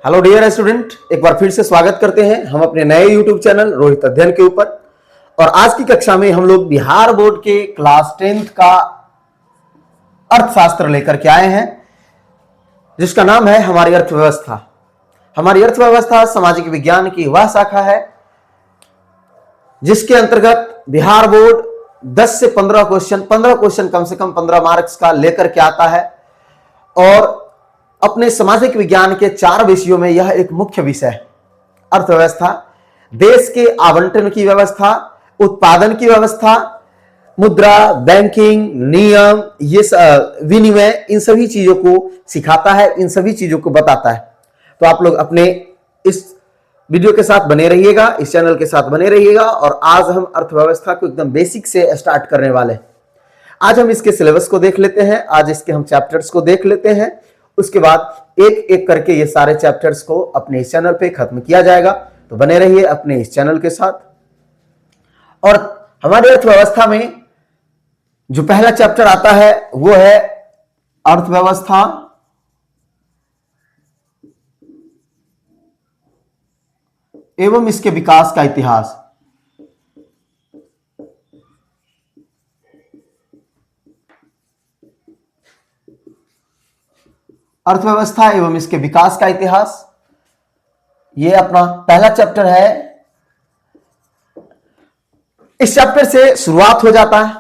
Hello dear student, एक बार फिर से स्वागत करते हैं हम अपने नए यूट्यूब चैनल रोहित अध्ययन के ऊपर। और आज की कक्षा में हम लोग बिहार बोर्ड के क्लास 10th का अर्थशास्त्र लेकर के आए हैं, जिसका नाम है हमारी अर्थव्यवस्था। हमारी अर्थव्यवस्था सामाजिक विज्ञान की वह शाखा है जिसके अंतर्गत बिहार बोर्ड 10 से 15 क्वेश्चन कम से कम 15 मार्क्स का लेकर के आता है। और अपने सामाजिक विज्ञान के 4 विषयों में यह एक मुख्य विषय है। अर्थव्यवस्था, देश के आवंटन की व्यवस्था, उत्पादन की व्यवस्था, मुद्रा, बैंकिंग, नियम, ये विनिमय, इन सभी चीजों को सिखाता है, इन सभी चीजों को बताता है। तो आप लोग अपने इस वीडियो के साथ बने रहिएगा, इस चैनल के साथ बने रहिएगा। और आज हम अर्थव्यवस्था को एकदम बेसिक से स्टार्ट करने वाले हैं। आज हम इसके सिलेबस को देख लेते हैं, आज इसके हम चैप्टर्स को देख लेते हैं। उसके बाद एक एक करके ये सारे चैप्टर्स को अपने इस चैनल पे खत्म किया जाएगा। तो बने रहिए अपने इस चैनल के साथ। और हमारी अर्थव्यवस्था में जो पहला चैप्टर आता है वो है अर्थव्यवस्था एवं इसके विकास का इतिहास। अर्थव्यवस्था एवं इसके विकास का इतिहास, यह अपना पहला चैप्टर है। इस चैप्टर से शुरुआत हो जाता है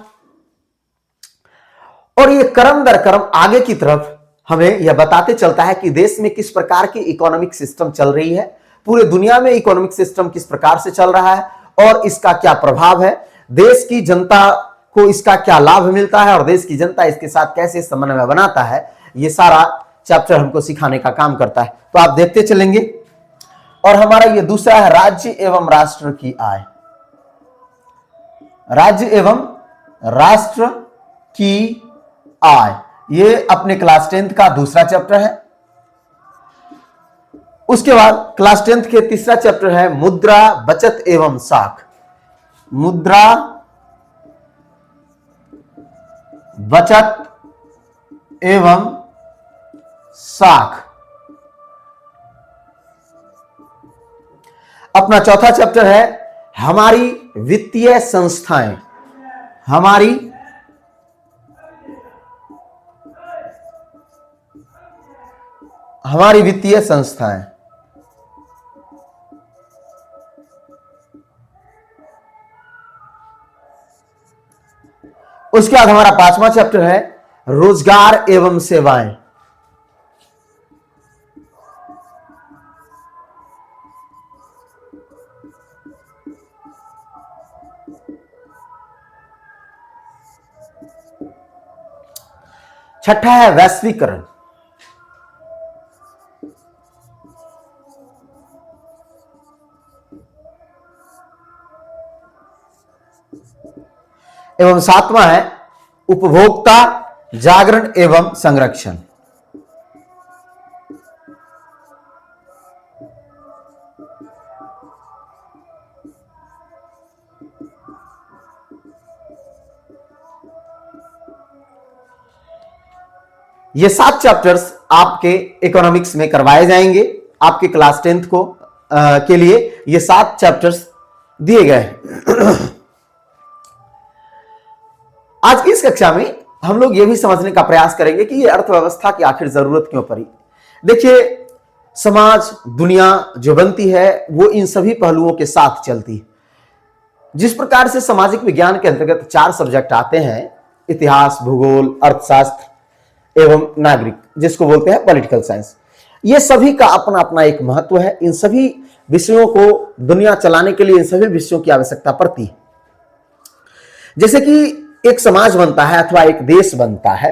और यह क्रम दर क्रम आगे की तरफ हमें यह बताते चलता है कि देश में किस प्रकार की इकोनॉमिक सिस्टम चल रही है, पूरे दुनिया में इकोनॉमिक सिस्टम किस प्रकार से चल रहा है और इसका क्या प्रभाव है, देश की जनता को इसका क्या लाभ मिलता है और देश की जनता इसके साथ कैसे समन्वय बनाता है। यह सारा चैप्टर हमको सिखाने का काम करता है। तो आप देखते चलेंगे। और हमारा ये दूसरा है राज्य एवं राष्ट्र की आय। राज्य एवं राष्ट्र की आय, ये अपने क्लास 10th का दूसरा चैप्टर है। उसके बाद क्लास 10th के तीसरा चैप्टर है मुद्रा, बचत एवं साख। मुद्रा, बचत एवं साख। अपना चौथा चैप्टर है हमारी वित्तीय संस्थाएं। हमारी वित्तीय संस्थाएं। उसके बाद हमारा 5वां चैप्टर है रोजगार एवं सेवाएं। छठा है वैश्वीकरण। एवं 7वां है उपभोक्ता जागरण एवं संरक्षण। ये 7 चैप्टर्स आपके इकोनॉमिक्स में करवाए जाएंगे। आपके क्लास 10th को के लिए ये 7 चैप्टर्स दिए गए हैं। आज की इस कक्षा में हम लोग ये भी समझने का प्रयास करेंगे कि ये अर्थव्यवस्था की आखिर जरूरत क्यों पड़ी। देखिए, समाज, दुनिया जो बनती है वो इन सभी पहलुओं के साथ चलती है। जिस प्रकार से सामाजिक विज्ञान के अंतर्गत 4 सब्जेक्ट आते हैं, इतिहास, भूगोल, अर्थशास्त्र एवं नागरिक, जिसको बोलते हैं पॉलिटिकल साइंस, ये सभी का अपना अपना एक महत्व है। इन सभी विषयों को दुनिया चलाने के लिए इन सभी विषयों की आवश्यकता पड़ती है। जैसे कि एक समाज बनता है अथवा एक देश बनता है,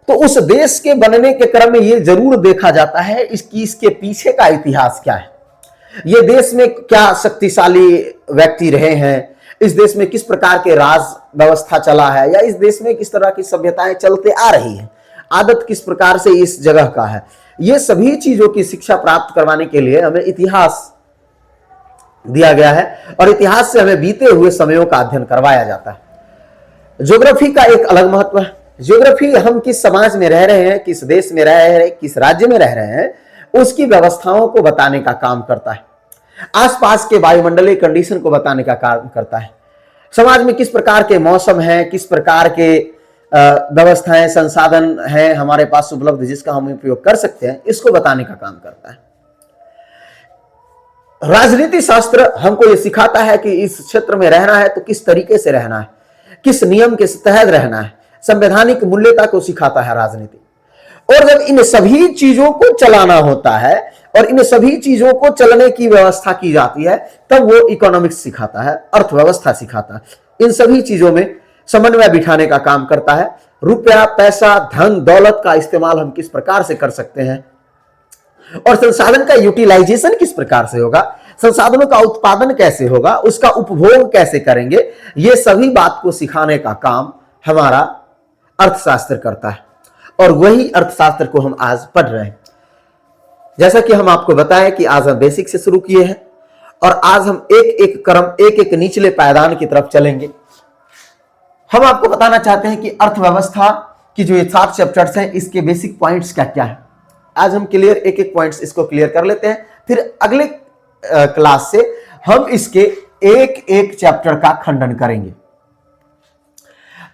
तो उस देश के बनने के क्रम में यह जरूर देखा जाता है इसके पीछे का इतिहास क्या है। ये देश में क्या शक्तिशाली व्यक्ति रहे हैं, इस देश में किस प्रकार के राज व्यवस्था चला है, या इस देश में किस तरह की सभ्यताएं चलते आ रही हैं, आदत किस प्रकार से इस जगह का है। ये सभी चीजों की शिक्षा प्राप्त करवाने के लिए हमें इतिहास दिया गया है और इतिहास से हमें बीते हुए समयों का अध्ययन करवाया जाता है। ज्योग्राफी का एक अलग महत्व है। ज्योग्राफी, हम किस समाज में रह रहे हैं, किस देश में रह रहे हैं, किस राज्य में रह रहे हैं, उसकी व्यवस्थाओं को बताने का काम करता है, आसपास के वायुमंडलीय कंडीशन को बताने का काम करता है, समाज में किस प्रकार के मौसम हैं, किस प्रकार के व्यवस्थाएं, संसाधन हैं हमारे पास उपलब्ध जिसका हम उपयोग कर सकते हैं, इसको बताने का काम करता है। राजनीति शास्त्र हमको यह सिखाता है कि इस क्षेत्र में रहना है तो किस तरीके से रहना है, किस नियम के तहत रहना है, संवैधानिक मूल्यता को सिखाता है राजनीति। और जब इन सभी चीजों को चलाना होता है और इन सभी चीजों को चलने की व्यवस्था की जाती है, तब वो इकोनॉमिक्स सिखाता है, अर्थव्यवस्था सिखाता है। इन सभी चीजों में समन्वय बिठाने का काम करता है। रुपया, पैसा, धन दौलत का इस्तेमाल हम किस प्रकार से कर सकते हैं और संसाधन का यूटिलाइजेशन किस प्रकार से होगा, संसाधनों का उत्पादन कैसे होगा, उसका उपभोग कैसे करेंगे, ये सभी बात को सिखाने का काम हमारा अर्थशास्त्र करता है। और वही अर्थशास्त्र को हम आज पढ़ रहे हैं। जैसा कि हम आपको बताएं कि आज हम बेसिक से शुरू किए हैं और आज हम एक एक क्रम, एक एक निचले पायदान की तरफ चलेंगे। हम आपको बताना चाहते हैं कि अर्थव्यवस्था की जो ये 7 चैप्टर्स हैं, इसके बेसिक पॉइंट्स क्या क्या है। आज हम क्लियर एक एक पॉइंट्स इसको क्लियर कर लेते हैं, फिर अगले क्लास से हम इसके एक एक चैप्टर का खंडन करेंगे।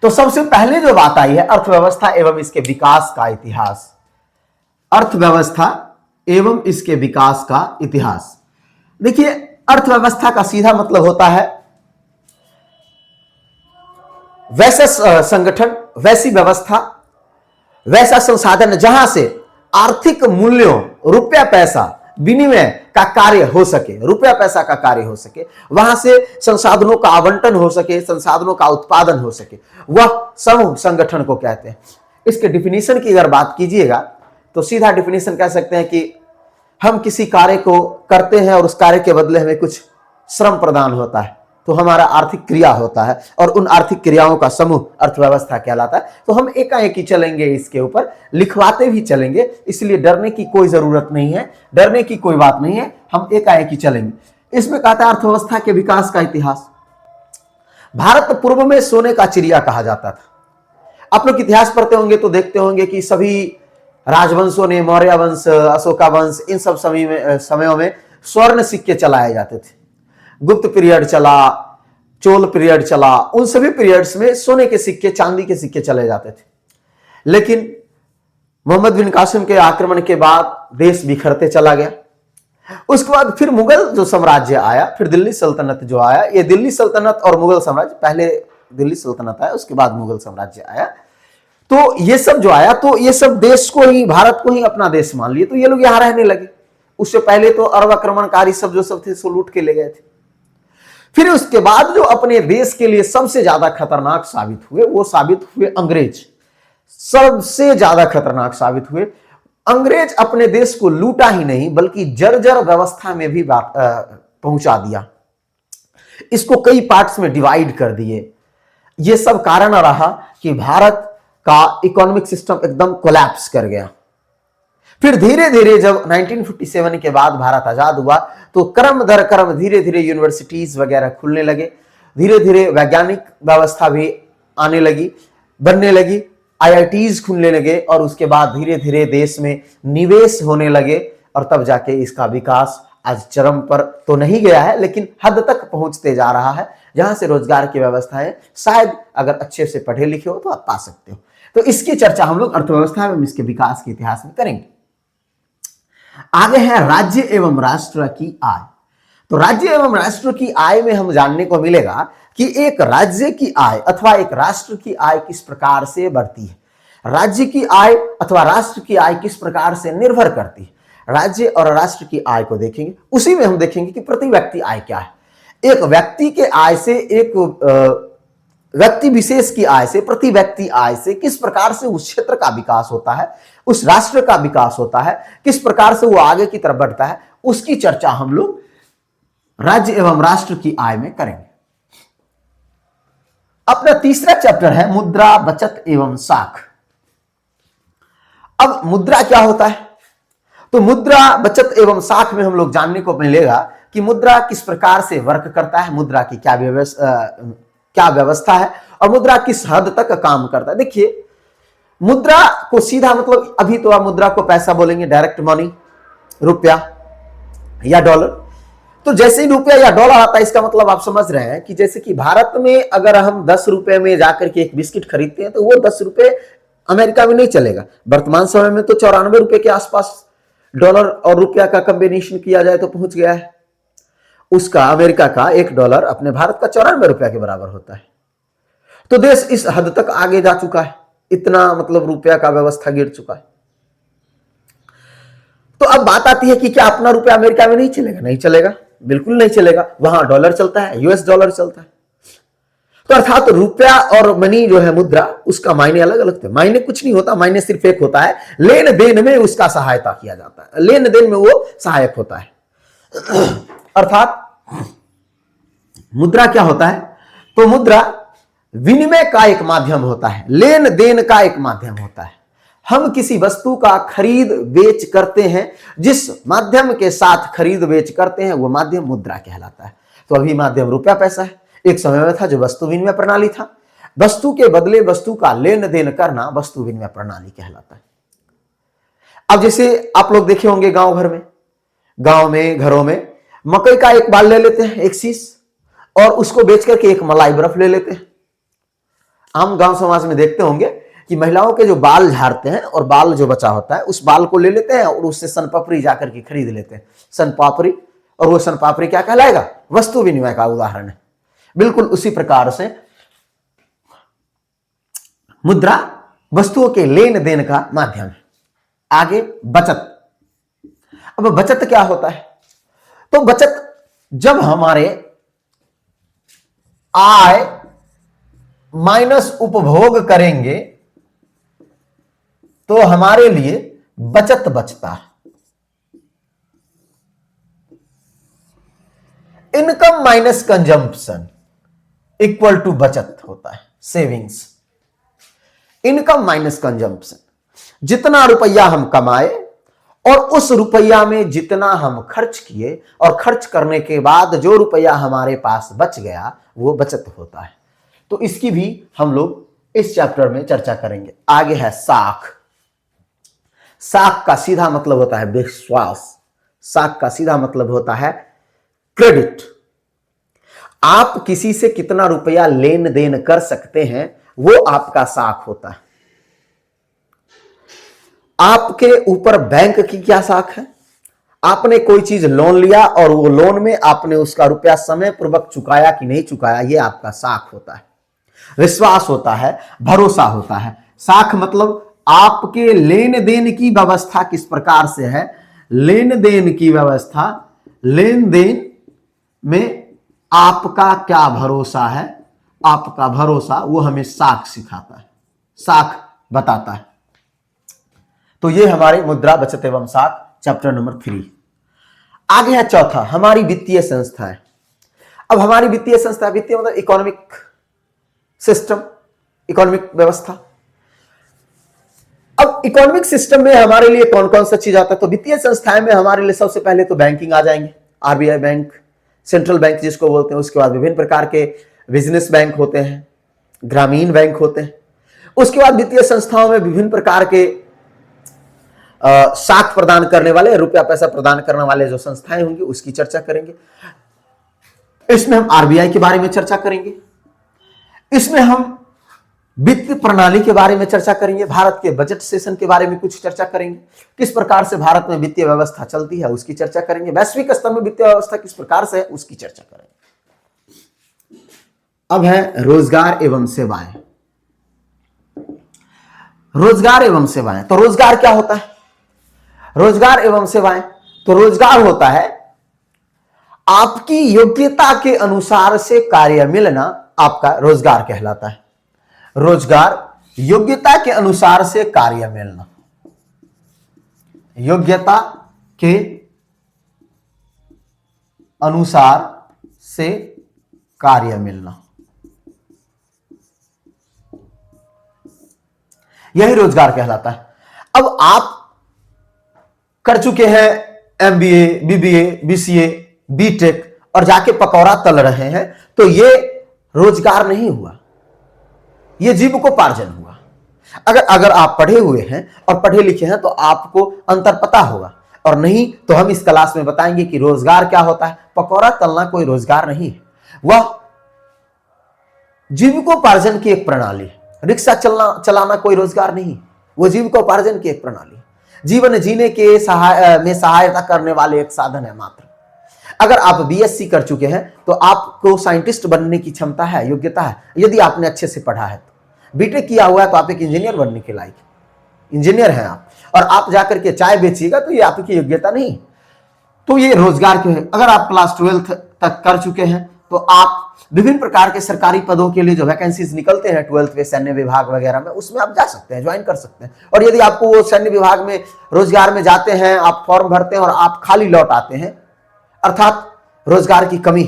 तो सबसे पहले जो बात आई है, अर्थव्यवस्था एवं इसके विकास का इतिहास। अर्थव्यवस्था एवं इसके विकास का इतिहास। देखिए, अर्थव्यवस्था का सीधा मतलब होता है वैसा संगठन, वैसी व्यवस्था, वैसा संसाधन जहां से आर्थिक मूल्यों, रुपया पैसा विनिमय का कार्य हो सके, रुपया पैसा का कार्य हो सके, वहां से संसाधनों का आवंटन हो सके, संसाधनों का उत्पादन हो सके, वह समूह संगठन को कहते हैं। इसके डिफिनीशन की अगर बात कीजिएगा तो सीधा डिफिनीशन कह सकते हैं कि हम किसी कार्य को करते हैं और उस कार्य के बदले हमें कुछ श्रम प्रदान होता है, तो हमारा आर्थिक क्रिया होता है और उन आर्थिक क्रियाओं का समूह अर्थव्यवस्था कहलाता है। तो हम एकाएक ही चलेंगे, इसके ऊपर लिखवाते भी चलेंगे, इसलिए डरने की कोई जरूरत नहीं है, डरने की कोई बात नहीं है, हम एकाएक ही चलेंगे। इसमें कहता है अर्थव्यवस्था के विकास का इतिहास। भारत पूर्व में सोने का चिड़िया कहा जाता था। आप लोग इतिहास पढ़ते होंगे तो देखते होंगे कि सभी राजवंशों ने, मौर्य वंश, अशोका वंश, इन सब समयों में स्वर्ण सिक्के चलाए जाते थे। गुप्त पीरियड चला, चोल पीरियड चला, उन सभी पीरियड्स में सोने के सिक्के, चांदी के सिक्के चले जाते थे। लेकिन मोहम्मद बिन कासिम के आक्रमण के बाद देश बिखरते चला गया। उसके बाद फिर मुगल जो साम्राज्य आया, फिर दिल्ली सल्तनत जो आया, ये दिल्ली सल्तनत और मुगल साम्राज्य, पहले दिल्ली सल्तनत आया, उसके बाद मुगल साम्राज्य आया। तो ये सब जो आया, तो ये सब देश को ही, भारत को ही अपना देश मान लिए, तो ये लोग यहां रहने लगे। उससे पहले तो अरब आक्रमणकारी सब जो सब थे सो लूट के ले गए थे। फिर उसके बाद जो अपने देश के लिए सबसे ज्यादा खतरनाक साबित हुए, वो साबित हुए अंग्रेज। सबसे ज्यादा खतरनाक साबित हुए अंग्रेज। अपने देश को लूटा ही नहीं बल्कि जर्जर व्यवस्था में भी पहुंचा दिया, इसको कई पार्ट्स में डिवाइड कर दिए। ये सब कारण रहा कि भारत का इकोनॉमिक सिस्टम एकदम कोलैप्स कर गया। फिर धीरे धीरे जब 1947 के बाद भारत आजाद हुआ तो क्रम दर क्रम धीरे धीरे यूनिवर्सिटीज वगैरह खुलने लगे, धीरे धीरे वैज्ञानिक व्यवस्था भी आने लगी, बनने लगी, आईआईटीज खुलने लगे और उसके बाद धीरे धीरे देश में निवेश होने लगे और तब जाके इसका विकास आज चरम पर तो नहीं गया है लेकिन हद तक पहुंचते जा रहा है, जहां से रोजगार की व्यवस्था है। शायद अगर अच्छे से पढ़े लिखे हो तो आप पा सकते हो। तो इसकी चर्चा हम लोग अर्थव्यवस्था एवं इसके विकास के इतिहास में करेंगे। आगे है राज्य एवं राष्ट्र की आय। तो राज्य एवं राष्ट्र की आय में हम जानने को मिलेगा कि एक राज्य की आय अथवा एक राष्ट्र की आय किस प्रकार से बढ़ती है, राज्य की आय अथवा राष्ट्र की आय किस प्रकार से निर्भर करती है। राज्य और राष्ट्र की आय को देखेंगे, उसी में हम देखेंगे कि प्रति व्यक्ति आय क्या है। एक व्यक्ति के आय से, एक व्यक्ति विशेष की आय से, प्रति व्यक्ति आय से किस प्रकार से उस क्षेत्र का विकास होता है, उस राष्ट्र का विकास होता है, किस प्रकार से वो आगे की तरफ बढ़ता है, उसकी चर्चा हम लोग राज्य एवं राष्ट्र की आय में करेंगे। अपना तीसरा चैप्टर है मुद्रा, बचत एवं साख। अब मुद्रा क्या होता है, तो मुद्रा, बचत एवं साख में हम लोग जानने को मिलेगा कि मुद्रा किस प्रकार से वर्क करता है, मुद्रा की क्या व्यवस्था है और मुद्रा किस हद तक काम करता है। देखिए, मुद्रा को सीधा मतलब अभी तो आप मुद्रा को पैसा बोलेंगे, डायरेक्ट मनी, रुपया या डॉलर। तो जैसे ही रुपया या डॉलर आता है, इसका मतलब आप समझ रहे हैं कि जैसे कि भारत में अगर हम 10 रुपए में जाकर के एक बिस्किट खरीदते हैं तो वो 10 रुपए अमेरिका में नहीं चलेगा। वर्तमान समय में तो 94 रुपए के आसपास डॉलर और रुपया का कॉम्बिनेशन किया जाए तो पहुंच गया है। उसका, अमेरिका का $1 अपने भारत का 94 रुपया के बराबर होता है। तो देश इस हद तक आगे जा चुका है, इतना मतलब रुपया का व्यवस्था गिर चुका है। तो अब बात आती है कि क्या अपना रुपया अमेरिका में नहीं चलेगा? नहीं चलेगा, बिल्कुल नहीं चलेगा। वहां डॉलर चलता है, यूएस डॉलर चलता है। तो अर्थात रुपया और मनी जो है, मुद्रा, उसका मायने अलग अलग थे। मायने कुछ नहीं होता, मायने सिर्फ एक होता है, लेन देन में उसका सहायता किया जाता है, लेन देन में वो सहायक होता है। अर्थात मुद्रा क्या होता है? तो मुद्रा विनिमय का एक माध्यम होता है, लेन देन का एक माध्यम होता है। हम किसी वस्तु का खरीद बेच करते हैं, जिस माध्यम के साथ खरीद बेच करते हैं वो माध्यम मुद्रा कहलाता है। तो अभी माध्यम रुपया पैसा है, एक समय में था जो वस्तु विनिमय प्रणाली था। वस्तु के बदले वस्तु का लेन देन करना वस्तु विनिमय प्रणाली कहलाता है। अब जैसे आप लोग देखे होंगे गांव घर में, गांव में घरों में मकई का एक बाल ले लेते हैं, एक शीश, और उसको बेच करके एक मलाई बर्फ ले लेते हैं। हम गांव समाज में देखते होंगे कि महिलाओं के जो बाल झाड़ते हैं और बाल जो बचा होता है उस बाल को ले लेते हैं और उससे सन पापड़ी जाकर के खरीद लेते हैं, सन पापड़ी। और वो सन पापड़ी क्या कहलाएगा? वस्तु विनिमय का उदाहरण है। बिल्कुल उसी प्रकार से मुद्रा वस्तुओं के लेन देन का माध्यम है। आगे बचत। अब बचत क्या होता है? तो बचत जब हमारे आय माइनस उपभोग करेंगे तो हमारे लिए बचत बचता है। Income minus consumption equal to बचत होता है, सेविंग्स। इनकम माइनस कंजम्पशन, जितना रुपया हम कमाए और उस रुपया में जितना हम खर्च किए और खर्च करने के बाद जो रुपया हमारे पास बच गया वो बचत होता है। तो इसकी भी हम लोग इस चैप्टर में चर्चा करेंगे। आगे है साख। साख का सीधा मतलब होता है विश्वास। साख का सीधा मतलब होता है क्रेडिट। आप किसी से कितना रुपया लेन देन कर सकते हैं वो आपका साख होता है। आपके ऊपर बैंक की क्या साख है? आपने कोई चीज लोन लिया और वो लोन में आपने उसका रुपया समय पूर्वक चुकाया कि नहीं चुकाया, ये आपका साख होता है। विश्वास होता है, भरोसा होता है। साख मतलब आपके लेन देन की व्यवस्था किस प्रकार से है, लेन देन की व्यवस्था, लेन देन में आपका क्या भरोसा है, आपका भरोसा, वो हमें साख सिखाता है, साख बताता है। तो ये हमारे मुद्रा, बचत एवं साख चैप्टर नंबर 3। आगे है चौथा, हमारी वित्तीय संस्थाएं। अब हमारी वित्तीय संस्था, वित्तीय मतलब इकोनॉमिक सिस्टम, इकोनॉमिक व्यवस्था। अब इकोनॉमिक सिस्टम में हमारे लिए कौन कौन सा चीज आता है? तो वित्तीय संस्थाएं में हमारे लिए सबसे पहले तो बैंकिंग आ जाएंगे, आरबीआई बैंक, सेंट्रल बैंक जिसको बोलते हैं। उसके बाद विभिन्न प्रकार के बिजनेस बैंक होते हैं, ग्रामीण बैंक होते हैं। उसके बाद वित्तीय संस्थाओं में विभिन्न प्रकार के साख प्रदान करने वाले, रुपया पैसा प्रदान करने वाले जो संस्थाएं होंगी उसकी चर्चा करेंगे। इसमें हम आरबीआई के बारे में चर्चा करेंगे। इसमें हम वित्त प्रणाली के बारे में चर्चा करेंगे, भारत के बजट सेशन के बारे में कुछ चर्चा करेंगे, किस प्रकार से भारत में वित्तीय व्यवस्था चलती है उसकी चर्चा करेंगे, वैश्विक स्तर में वित्तीय व्यवस्था किस प्रकार से है उसकी चर्चा करेंगे। अब है रोजगार एवं सेवाएं। रोजगार एवं सेवाएं, तो रोजगार क्या होता है? रोजगार एवं सेवाएं, तो रोजगार होता है आपकी योग्यता के अनुसार से कार्य मिलना, आपका रोजगार कहलाता है। रोजगार योग्यता के अनुसार से कार्य मिलना, योग्यता के अनुसार से कार्य मिलना, यही रोजगार कहलाता है। अब आप कर चुके हैं एमबीए, बीबीए, बीसीए, बीटेक और जाके पकौड़ा तल रहे हैं, तो ये रोजगार नहीं हुआ, ये जीविकोपार्जन हुआ। अगर आप पढ़े हुए हैं और पढ़े लिखे हैं तो आपको अंतर पता होगा। और नहीं तो हम इस क्लास में बताएंगे कि रोजगार क्या होता है। पकौड़ा तलना कोई रोजगार नहीं है, वह जीविकोपार्जन की एक प्रणाली है। रिक्शा चलाना कोई रोजगार नहीं, वो जीविकोपार्जन की एक प्रणाली है, जीवन जीने के में सहायता करने वाले एक साधन है मात्र। अगर आप बीएससी कर चुके हैं तो आपको साइंटिस्ट बनने की क्षमता है, योग्यता है, यदि आपने अच्छे से पढ़ा है तो। बीटेक किया हुआ है तो आप एक इंजीनियर बनने के लायक, इंजीनियर हैं आप, और आप जाकर के चाय बेचिएगा तो ये आपकी योग्यता नहीं। तो ये रोजगार क्यों है? अगर आप क्लास 12 तक कर चुके हैं तो आप विभिन्न प्रकार के सरकारी पदों के लिए जो वैकेंसीज निकलते हैं 12th में, सैन्य विभाग वगैरह में, उसमें आप जा सकते हैं, ज्वाइन कर सकते हैं। और यदि आपको वो सैन्य विभाग में रोजगार में जाते हैं, आप फॉर्म भरते हैं और आप खाली लौट आते हैं, अर्थात रोजगार की कमी,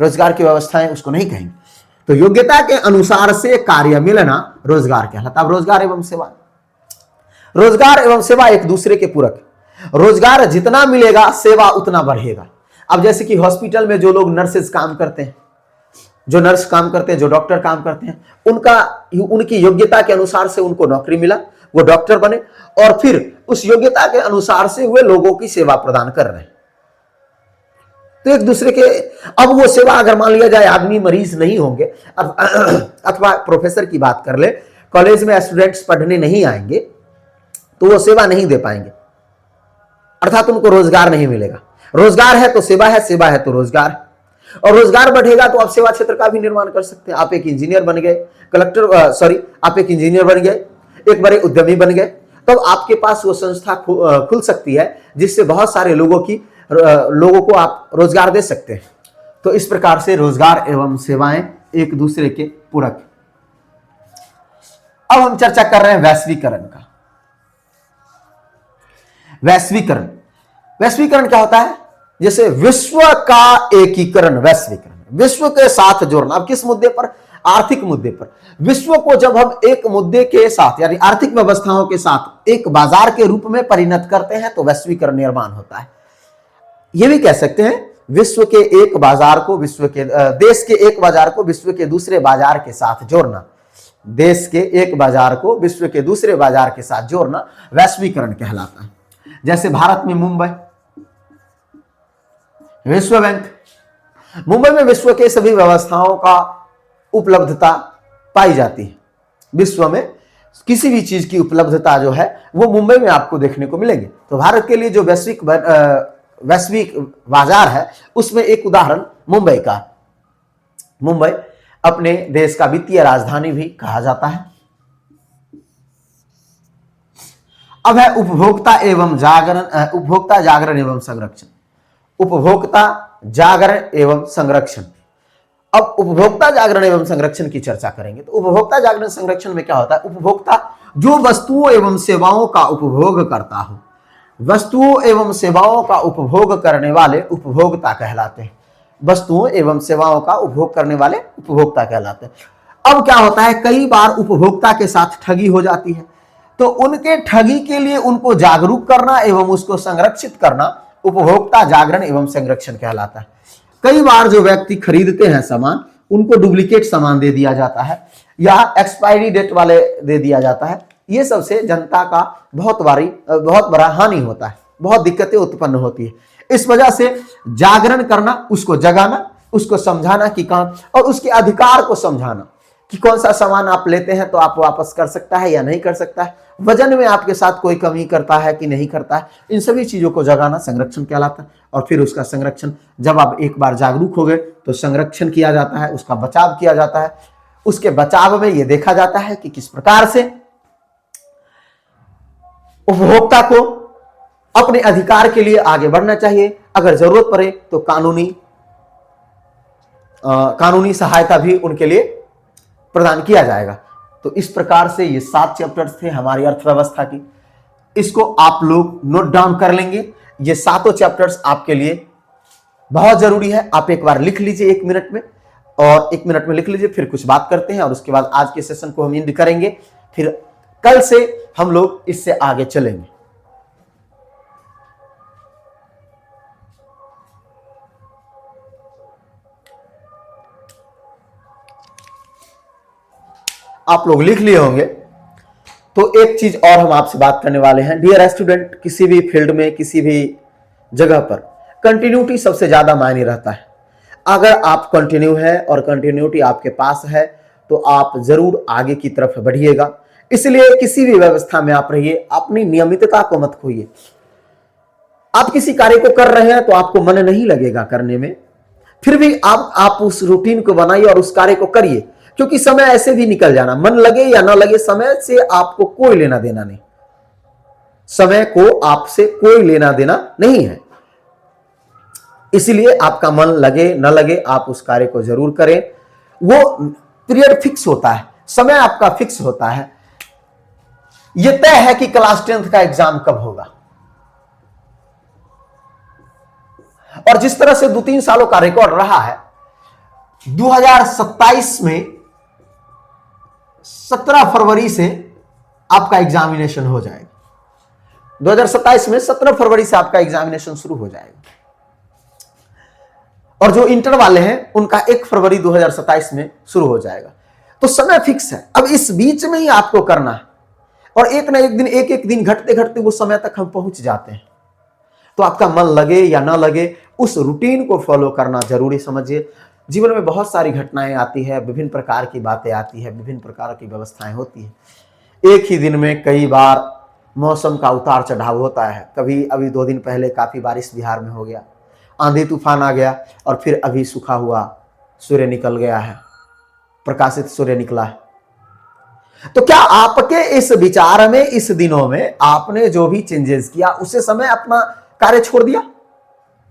रोजगार की व्यवस्थाएं उसको नहीं कहेंगे। तो योग्यता के अनुसार से कार्य मिलना रोजगार कहलाता है। अब रोजगार एवं सेवा, रोजगार एवं सेवा एक दूसरे के पूरक। रोजगार जितना मिलेगा सेवा उतना बढ़ेगा। अब जैसे कि हॉस्पिटल में जो लोग नर्सेज काम करते हैं, जो नर्स काम करते हैं, जो डॉक्टर काम करते हैं, उनकी योग्यता के अनुसार से उनको नौकरी मिला, वो डॉक्टर बने और फिर उस योग्यता के अनुसार से वे लोगों की सेवा प्रदान कर रहे हैं। तो एक दूसरे के, अब वो सेवा अगर मान लिया जाए आदमी मरीज नहीं होंगे अथवा प्रोफेसर की बात कर ले, कॉलेज में स्टूडेंट्स पढ़ने नहीं आएंगे तो वो सेवा नहीं दे पाएंगे, अर्थात उनको रोजगार नहीं मिलेगा। रोजगार है तो सेवा है, सेवा है तो रोजगार है, और रोजगार बढ़ेगा तो आप सेवा क्षेत्र का भी निर्माण कर सकते हैं। आप एक इंजीनियर बन गए, आप एक इंजीनियर बन गए, एक बड़े उद्यमी बन गए, तब आपके पास वो संस्था खुल सकती है जिससे बहुत सारे लोगों को आप रोजगार दे सकते हैं। तो इस प्रकार से रोजगार एवं सेवाएं एक दूसरे के पूरक। अब हम चर्चा कर रहे हैं वैश्वीकरण का। वैश्वीकरण, वैश्वीकरण क्या होता है? जैसे विश्व का एकीकरण, वैश्वीकरण, विश्व के साथ जोड़ना। अब किस मुद्दे पर? आर्थिक मुद्दे पर। विश्व को जब हम एक मुद्दे के साथ यानी आर्थिक व्यवस्थाओं के साथ एक बाजार के रूप में परिणत करते हैं तो वैश्वीकरण निर्माण होता है। यह भी कह सकते हैं विश्व के एक बाजार को, देश के एक बाजार को विश्व के दूसरे बाजार के साथ जोड़ना, देश के एक बाजार को विश्व के दूसरे बाजार के साथ जोड़ना वैश्वीकरण कहलाता है। जैसे भारत में मुंबई, विश्व बैंक, मुंबई में विश्व के सभी व्यवस्थाओं का उपलब्धता पाई जाती है। विश्व में किसी भी चीज की उपलब्धता जो है वो मुंबई में आपको देखने को मिलेंगे। तो भारत के लिए जो वैश्विक बाजार है उसमें एक उदाहरण मुंबई का। मुंबई अपने देश का वित्तीय राजधानी भी कहा जाता है। अब है उपभोक्ता जागरण एवं संरक्षण। उपभोक्ता जागरण एवं संरक्षण। अब उपभोक्ता जागरण एवं संरक्षण की चर्चा करेंगे। तो उपभोक्ता जागरण संरक्षण में क्या होता है? उपभोक्ता जो वस्तुओं एवं सेवाओं का उपभोग करता हो, वस्तुओं एवं सेवाओं का उपभोग करने वाले उपभोक्ता कहलाते हैं। वस्तुओं एवं सेवाओं का उपभोग करने वाले उपभोक्ता कहलाते हैं। अब क्या होता है, कई बार उपभोक्ता के साथ ठगी हो जाती है, तो उनके ठगी के लिए उनको जागरूक करना एवं उसको संरक्षित करना उपभोक्ता जागरण एवं संरक्षण कहलाता है। कई बार जो व्यक्ति खरीदते हैं सामान, उनको डुप्लीकेट सामान दे दिया जाता है या एक्सपायरी डेट वाले दे दिया जाता है। ये सबसे जनता का बहुत बड़ा हानि होता है, बहुत दिक्कतें उत्पन्न होती है। इस वजह से जागरण करना, उसको जगाना, उसको समझाना कि कहां, और उसके अधिकार को समझाना कि कौन सा सामान आप लेते हैं तो आप वापस कर सकता है या नहीं कर सकता है, वजन में आपके साथ कोई कमी करता है कि नहीं करता है, इन सभी चीजों को जगाना संरक्षण कहलाता है। और फिर उसका संरक्षण, जब आप एक बार जागरूक हो गए तो संरक्षण किया जाता है, उसका बचाव किया जाता है। उसके बचाव में यह देखा जाता है कि किस प्रकार से उपभोक्ता को अपने अधिकार के लिए आगे बढ़ना चाहिए। अगर जरूरत पड़े तो कानूनी सहायता भी उनके लिए प्रदान किया जाएगा। तो इस प्रकार से ये 7 चैप्टर्स थे हमारी अर्थव्यवस्था की। इसको आप लोग नोट डाउन कर लेंगे। ये 7 चैप्टर्स आपके लिए बहुत जरूरी है। आप एक बार लिख लीजिए 1 मिनट में, और 1 मिनट में लिख लीजिए, फिर कुछ बात करते हैं और उसके बाद आज के सेशन को हम एंड करेंगे। फिर कल से हम लोग इससे आगे चलेंगे। आप लोग लिख लिए होंगे तो एक चीज और हम आपसे बात करने वाले हैं। डियर स्टूडेंट, किसी भी फील्ड में, किसी भी जगह पर कंटिन्यूटी सबसे ज्यादा मायने रहता है। अगर आप कंटिन्यू है और कंटिन्यूटी आपके पास है तो आप जरूर आगे की तरफ बढ़िएगा। इसलिए किसी भी व्यवस्था में आप रहिए, अपनी नियमितता को मत खोइए। आप किसी कार्य को कर रहे हैं तो आपको मन नहीं लगेगा करने में, फिर भी आप उस रूटीन को बनाइए और उस कार्य को करिए, क्योंकि समय ऐसे भी निकल जाना, मन लगे या ना लगे, समय से आपको कोई लेना देना नहीं। समय को आपसे कोई लेना देना नहीं है। इसलिए आपका मन लगे न लगे, आप उस कार्य को जरूर करें। वो पीरियड फिक्स होता है, समय आपका फिक्स होता है। यह तय है कि क्लास 10th का एग्जाम कब होगा। और जिस तरह से 2-3 सालों का रिकॉर्ड रहा है, 2027 में 17 फरवरी से आपका एग्जामिनेशन हो जाएगा। 2027 में 17 फरवरी से आपका एग्जामिनेशन शुरू हो जाएगा। और जो इंटर वाले हैं उनका 1 फरवरी 2027 में शुरू हो जाएगा। तो समय फिक्स है। अब इस बीच में ही आपको करना है, और एक ना एक दिन, एक एक दिन घटते घटते वो समय तक हम पहुंच जाते हैं। तो आपका मन लगे या ना लगे, उस रूटीन को फॉलो करना जरूरी समझिए। जीवन में बहुत सारी घटनाएं आती है, विभिन्न प्रकार की बातें आती है, विभिन्न प्रकार की व्यवस्थाएं होती है। एक ही दिन में कई बार मौसम का उतार चढ़ाव होता है। कभी अभी 2 दिन पहले काफी बारिश बिहार में हो गया, आंधी तूफान आ गया, और फिर अभी सूखा हुआ सूर्य निकल गया है, प्रकाशित सूर्य निकला है। तो क्या आपके इस विचार में, इस दिनों में आपने जो भी चेंजेस किया, उसे समय अपना कार्य छोड़ दिया?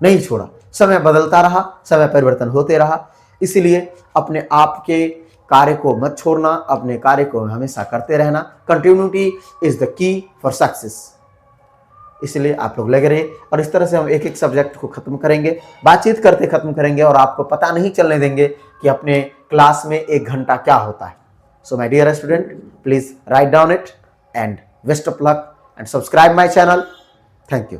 नहीं छोड़ा। समय बदलता रहा, समय परिवर्तन होते रहा। इसलिए अपने आप के कार्य को मत छोड़ना, अपने कार्य को हमेशा करते रहना। Continuity is the key for success. इसलिए आप लोग लगे रहिए, और इस तरह से हम एक एक सब्जेक्ट को खत्म करेंगे, बातचीत करते खत्म करेंगे, और आपको पता नहीं चलने देंगे कि अपने क्लास में 1 घंटा क्या होता है। So my dear student, please write down it, and best of luck, and subscribe my channel. Thank you.